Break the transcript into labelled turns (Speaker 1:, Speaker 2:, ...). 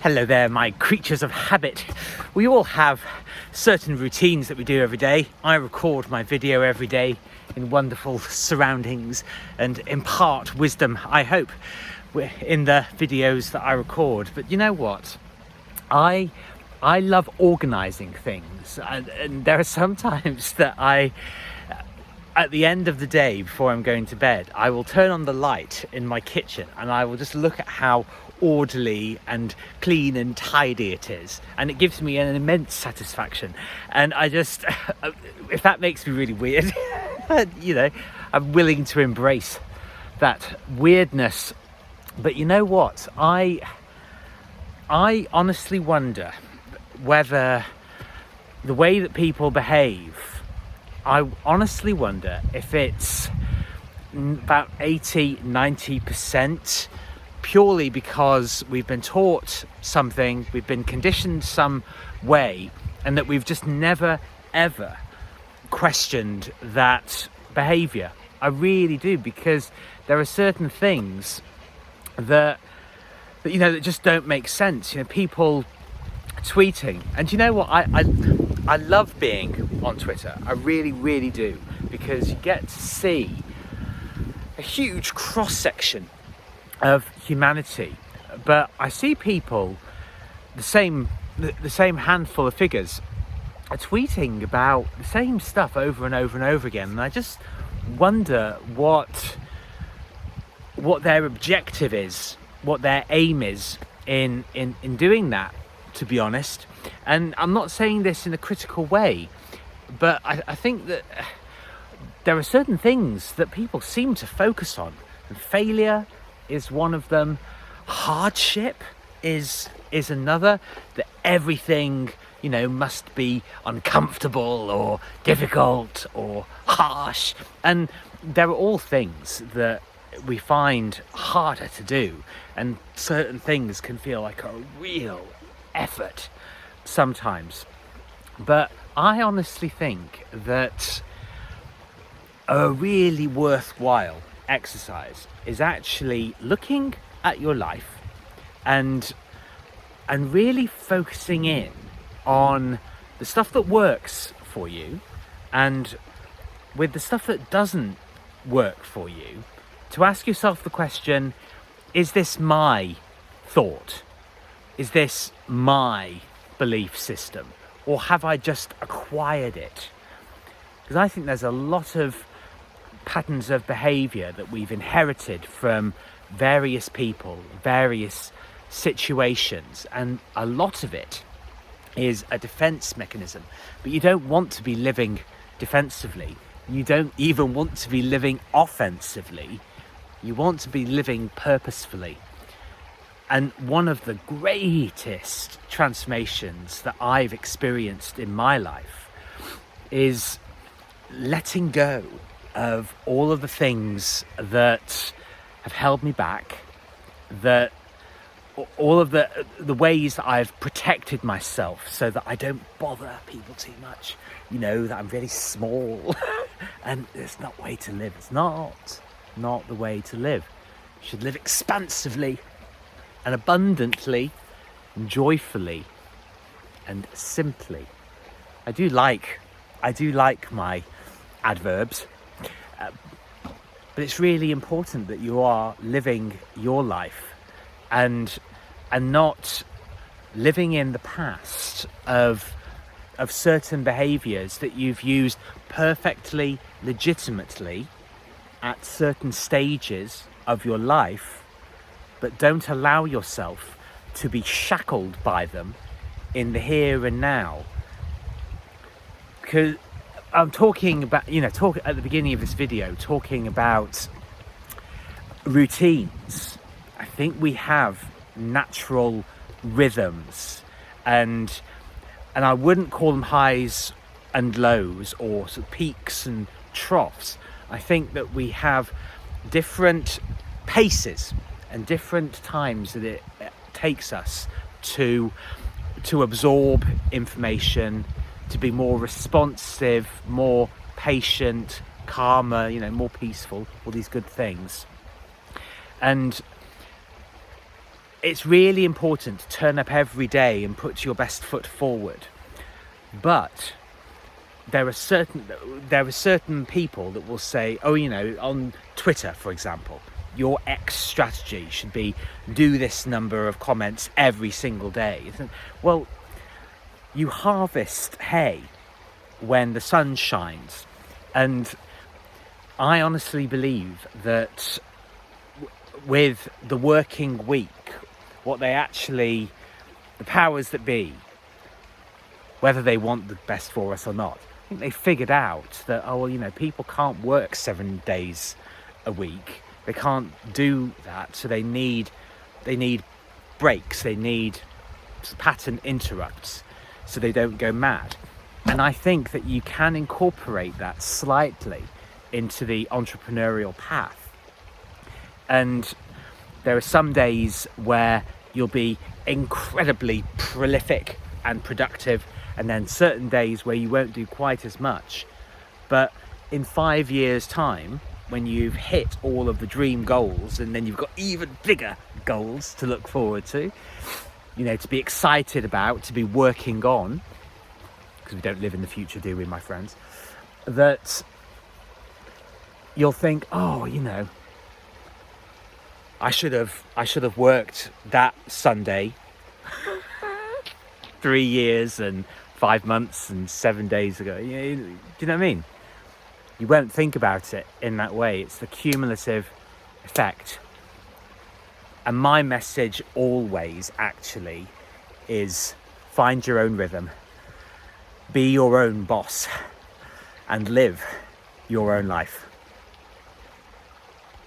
Speaker 1: Hello there, my creatures of habit. We all have certain routines that we do every day. I record my video every day in wonderful surroundings and impart wisdom, I hope, in the videos that I record. But you know what? I love organising things, and there are some times that at the end of the day, before I'm going to bed, I will turn on the light in my kitchen and I will just look at how orderly and clean and tidy it is, and it gives me an immense satisfaction. And I just, if that makes me really weird, you know, I'm willing to embrace that weirdness. But you know what? I honestly wonder whether the way that people behave, I honestly wonder if it's about 80-90% purely because we've been taught something, we've been conditioned some way, and that we've just never ever questioned that behavior. I really do, because there are certain things that you know, that just don't make sense. You know, people tweeting, and you know what, I love being on Twitter. I really do, because you get to see a huge cross section of humanity. But I see people, the same handful of figures, are tweeting about the same stuff over and over and over again, and I just wonder what their objective is, what their aim is in doing that, to be honest. And I'm not saying this in a critical way, but I think that there are certain things that people seem to focus on, and failure is one of them. Hardship is another. That everything, you know, must be uncomfortable or difficult or harsh, and there are all things that we find harder to do, and certain things can feel like a real effort sometimes. But I honestly think that a really worthwhile exercise is actually looking at your life and really focusing in on the stuff that works for you, and with the stuff that doesn't work for you, to ask yourself the question, is this my thought? Is this my belief system? Or have I just acquired it? Because I think there's a lot of patterns of behaviour that we've inherited from various people, various situations, and a lot of it is a defence mechanism. But you don't want to be living defensively. You don't even want to be living offensively. You want to be living purposefully. And one of the greatest transformations that I've experienced in my life is letting go of all of the things that have held me back, that all of the ways that I've protected myself so that I don't bother people too much, you know, that I'm really small. And it's not the way to live. It's not the way to live. You should live expansively and abundantly and joyfully and simply. I do like my adverbs, but it's really important that you are living your life and not living in the past of certain behaviours that you've used perfectly legitimately at certain stages of your life, but don't allow yourself to be shackled by them in the here and now. Because I'm talking about, you know, at the beginning of this video, talking about routines. I think we have natural rhythms, and I wouldn't call them highs and lows or sort of peaks and troughs. I think that we have different paces and different times that it takes us to absorb information, to be more responsive, more patient, calmer, you know, more peaceful, all these good things. And it's really important to turn up every day and put your best foot forward. But there are certain people that will say, oh, on Twitter, for example, your X strategy should be do this number of comments every single day. Well, you harvest hay when the sun shines. And I honestly believe that with the working week, the powers that be, whether they want the best for us or not, I think they figured out that, people can't work 7 days a week. They can't do that, so they need breaks, they need pattern interrupts so they don't go mad. And I think that you can incorporate that slightly into the entrepreneurial path. And there are some days where you'll be incredibly prolific and productive, and then certain days where you won't do quite as much. But in 5 years' time, when you've hit all of the dream goals, and then you've got even bigger goals to look forward to, to be excited about, to be working on, because we don't live in the future, do we, my friends? That you'll think, I should have worked that Sunday 3 years and 5 months and 7 days ago. Do you know what I mean? You won't think about it in that way. It's the cumulative effect. And my message always actually is find your own rhythm, be your own boss, and live your own life.